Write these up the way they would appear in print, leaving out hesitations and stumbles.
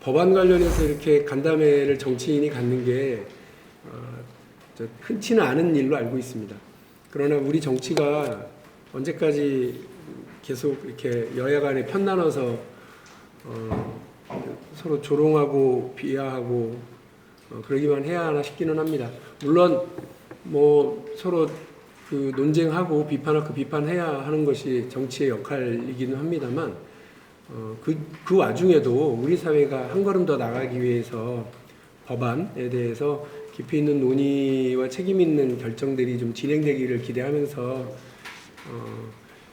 법안 관련해서 이렇게 간담회를 정치인이 갖는 게 흔치는 않은 일로 알고 있습니다. 그러나 우리 정치가 언제까지 계속 이렇게 여야 간에 편나눠서 서로 조롱하고 비하하고 그러기만 해야 하나 싶기는 합니다. 물론 뭐 서로 그 논쟁하고 비판하고 비판해야 하는 것이 정치의 역할이기는 합니다만 그 와중에도 우리 사회가 한 걸음 더 나가기 위해서 법안에 대해서 깊이 있는 논의와 책임 있는 결정들이 좀 진행되기를 기대하면서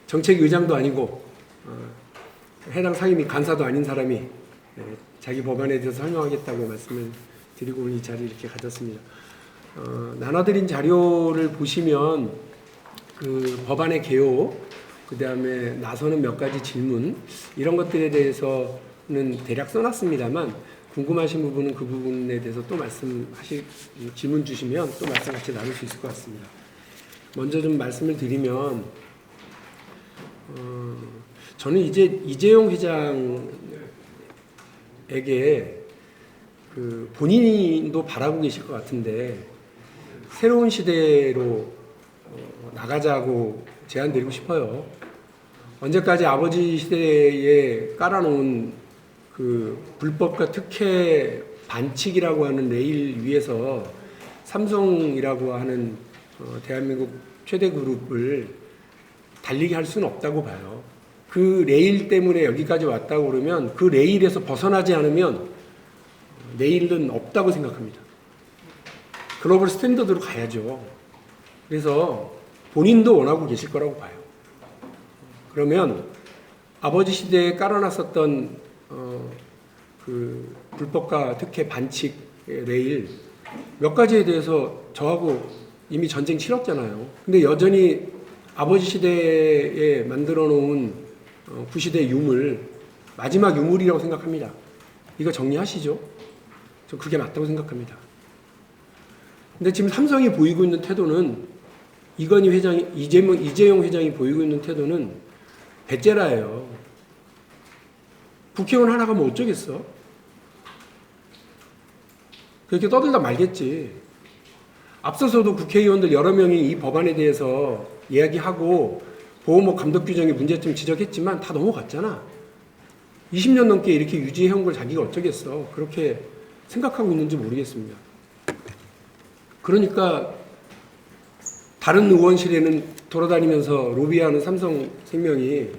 정책 의장도 아니고 해당 상임위 간사도 아닌 사람이 자기 법안에 대해서 설명하겠다고 말씀을 드리고 오늘 이 자리를 이렇게 가졌습니다. 나눠드린 자료를 보시면 그 법안의 개요, 그 다음에 나서는 몇 가지 질문 이런 것들에 대해서는 대략 써놨습니다만 궁금하신 부분은 그 부분에 대해서 또 질문 주시면 또 말씀 같이 나눌 수 있을 것 같습니다. 먼저 좀 말씀을 드리면 저는 이제 이재용 회장에게 그 본인도 바라고 계실 것 같은데 새로운 시대로 나가자고 제안드리고 싶어요. 언제까지 아버지 시대에 깔아놓은 그 불법과 특혜 반칙이라고 하는 레일 위에서 삼성이라고 하는 대한민국 최대 그룹을 달리게 할 수는 없다고 봐요. 그 레일 때문에 여기까지 왔다고 그러면 그 레일에서 벗어나지 않으면 내일은 없다고 생각합니다. 글로벌 스탠더드로 가야죠. 그래서 본인도 원하고 계실 거라고 봐요. 그러면 아버지 시대에 깔아놨었던 그 불법과 특혜 반칙 레일 몇 가지에 대해서 저하고 이미 전쟁 치렀잖아요. 근데 여전히 아버지 시대에 만들어 놓은 구시대 유물 마지막 유물이라고 생각합니다. 이거 정리하시죠. 저 그게 맞다고 생각합니다. 근데 지금 삼성이 보이고 있는 태도는 이재용 회장이 보이고 있는 태도는 배째라예요. 국회의원 하나가 뭐 어쩌겠어? 그렇게 떠들다 말겠지. 앞서서도 국회의원들 여러 명이 이 법안에 대해서 이야기하고 보호목 감독 규정의 문제점 지적했지만 다 넘어갔잖아. 20년 넘게 이렇게 유지해온 걸 자기가 어쩌겠어. 그렇게 생각하고 있는지 모르겠습니다. 그러니까 다른 의원실에는 돌아다니면서 로비하는 삼성생명이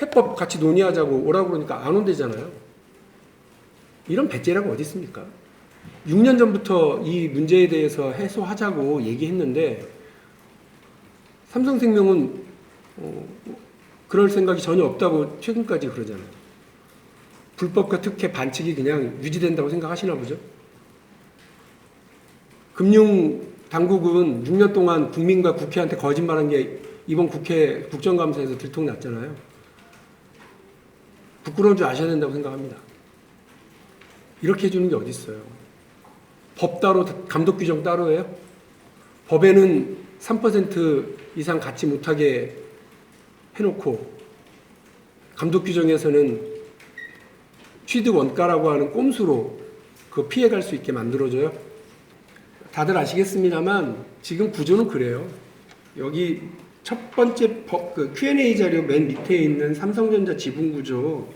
해법 같이 논의하자고 오라고 그러니까 안 온대잖아요. 이런 배째라가 어디 있습니까? 6년 전부터 이 문제에 대해서 해소하자고 얘기했는데 삼성생명은 그럴 생각이 전혀 없다고 최근까지 그러잖아요. 불법과 특혜 반칙이 그냥 유지된다고 생각하시나 보죠? 금융당국은 6년 동안 국민과 국회한테 거짓말한 게 이번 국회 국정감사에서 들통났잖아요. 부끄러운 줄 아셔야 된다고 생각합니다. 이렇게 해주는 게 어디 있어요? 법 따로 감독 규정 따로예요? 법에는 3% 이상 갖지 못하게 해놓고 감독 규정에서는 취득 원가라고 하는 꼼수로 그 피해갈 수 있게 만들어줘요. 다들 아시겠습니다만 지금 구조는 그래요. 여기 첫 번째 그 Q&A 자료 맨 밑에 있는 삼성전자 지분 구조에서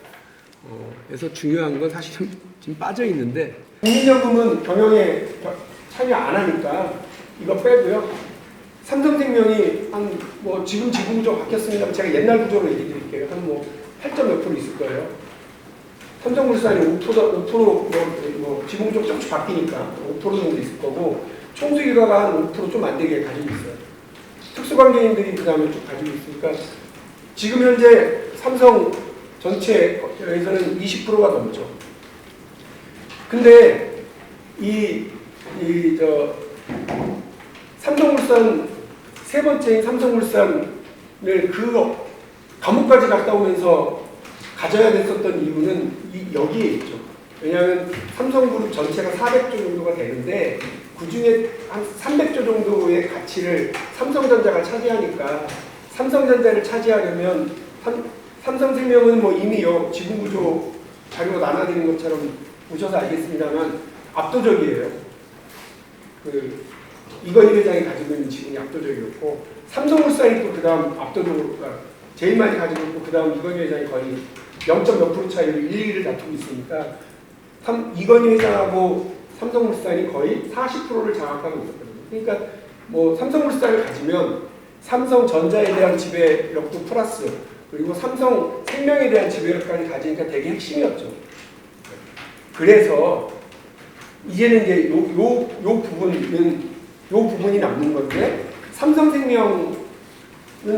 중요한 건 사실 지금 빠져 있는데 국민연금은 경영에 참여 안 하니까 이거 빼고요. 삼성생명이 뭐 지금 지분 구조 바뀌었습니다. 제가 옛날 구조로 얘기 드릴게요. 한 뭐 8점 몇 프로 있을 거예요. 삼성물산이 5% 뭐 지분 구조 조금씩 바뀌니까 5% 정도 있을 거고 총수일가가 한 5% 좀 안 되게 가지고 있어요. 특수관계인들이 그 다음에 쭉 가지고 있으니까 지금 현재 삼성 전체에서는 20%가 넘죠. 근데 삼성물산 세 번째인 삼성물산을 그 감옥까지 갔다 오면서 가져야 됐었던 이유는 여기에 있죠. 왜냐하면 삼성그룹 전체가 400조 정도가 되는데 그 중에 한 300조 정도의 가치를 삼성전자가 차지하니까 삼성전자를 차지하려면 삼성생명은 뭐 이미 지분구조 자료 나눠드린 것처럼 보셔서 알겠습니다만 압도적이에요. 이건희 회장이 가지고 있는 지분이 압도적이었고 삼성물산이 또 그 다음 압도적으로 제일 많이 가지고 있고 그 다음 이건희 회장이 거의 0.몇% 차이로 1, 2위를 다투고 있으니까 이건희 회장하고 삼성물산이 거의 40%를 장악하고 있었거든요. 그러니까 뭐 삼성물산을 가지면 삼성전자에 대한 지배력도 플러스 그리고 삼성생명에 대한 지배력까지 가지니까 되게 핵심이었죠. 그래서 이제는 이제 요 부분이 남는 건데 삼성생명은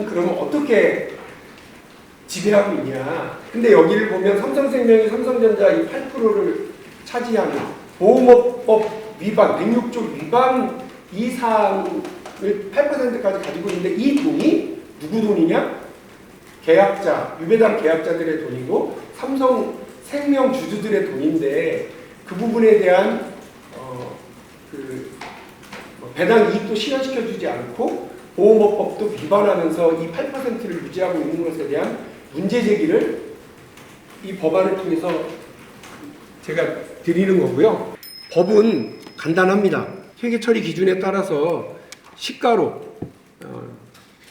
그러면 어떻게 지배하고 있냐? 근데 여기를 보면 삼성생명이 삼성전자 이 8%를 차지하는 보험업법 위반, 106조 위반 이 사항을 8%까지 가지고 있는데 이 돈이 누구 돈이냐? 계약자, 유배당 계약자들의 돈이고 삼성생명 주주들의 돈인데 그 부분에 대한 배당 이익도 실현시켜주지 않고 보험업법도 위반하면서 이 8%를 유지하고 있는 것에 대한 문제 제기를 이 법안을 통해서 제가 드리는 거고요. 법은 간단합니다. 회계처리 기준에 따라서 시가로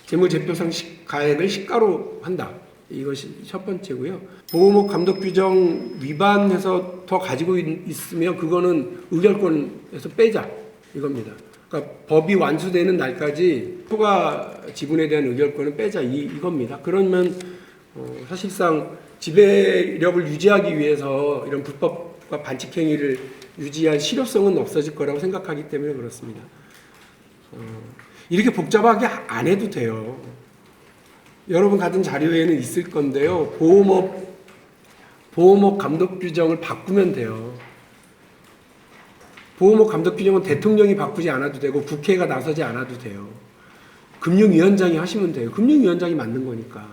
재무제표상 가액을 시가로 한다. 이것이 첫 번째고요. 보험업 감독 규정 위반해서 더 가지고 있으면 그거는 의결권에서 빼자 이겁니다. 그러니까 법이 완수되는 날까지 초과 지분에 대한 의결권을 빼자 이겁니다. 그러면 사실상 지배력을 유지하기 위해서 이런 불법과 반칙 행위를 유지할 실효성은 없어질 거라고 생각하기 때문에 그렇습니다. 이렇게 복잡하게 안 해도 돼요. 여러분 같은 자료에는 있을 건데요. 보험업 감독 규정을 바꾸면 돼요. 보험업 감독 규정은 대통령이 바꾸지 않아도 되고 국회가 나서지 않아도 돼요. 금융위원장이 하시면 돼요. 금융위원장이 만든 거니까.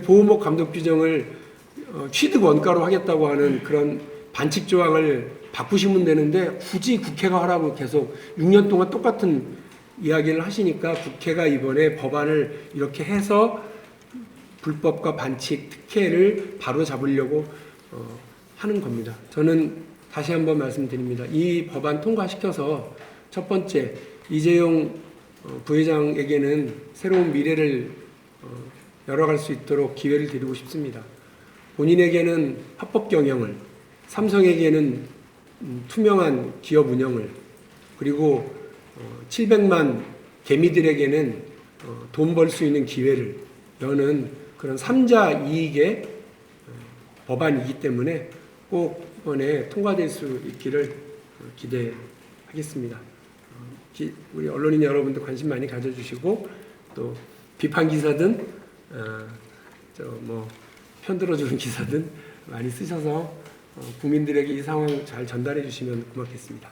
보험업 감독 규정을 취득 원가로 하겠다고 하는 그런 반칙 조항을 바꾸시면 되는데 굳이 국회가 하라고 계속 6년 동안 똑같은 이야기를 하시니까 국회가 이번에 법안을 이렇게 해서 불법과 반칙 특혜를 바로 잡으려고 하는 겁니다. 저는 다시 한번 말씀드립니다. 이 법안 통과시켜서 첫 번째 이재용 부회장에게는 새로운 미래를 열어갈 수 있도록 기회를 드리고 싶습니다. 본인에게는 합법 경영을, 삼성에게는 투명한 기업 운영을, 그리고 700만 개미들에게는 돈 벌 수 있는 기회를 여는 그런 3자 이익의 법안이기 때문에 꼭 이번에 통과될 수 있기를 기대하겠습니다. 우리 언론인 여러분도 관심 많이 가져주시고 또 비판 기사든 편들어주는 기사든 많이 쓰셔서 국민들에게 이 상황 잘 전달해 주시면 고맙겠습니다.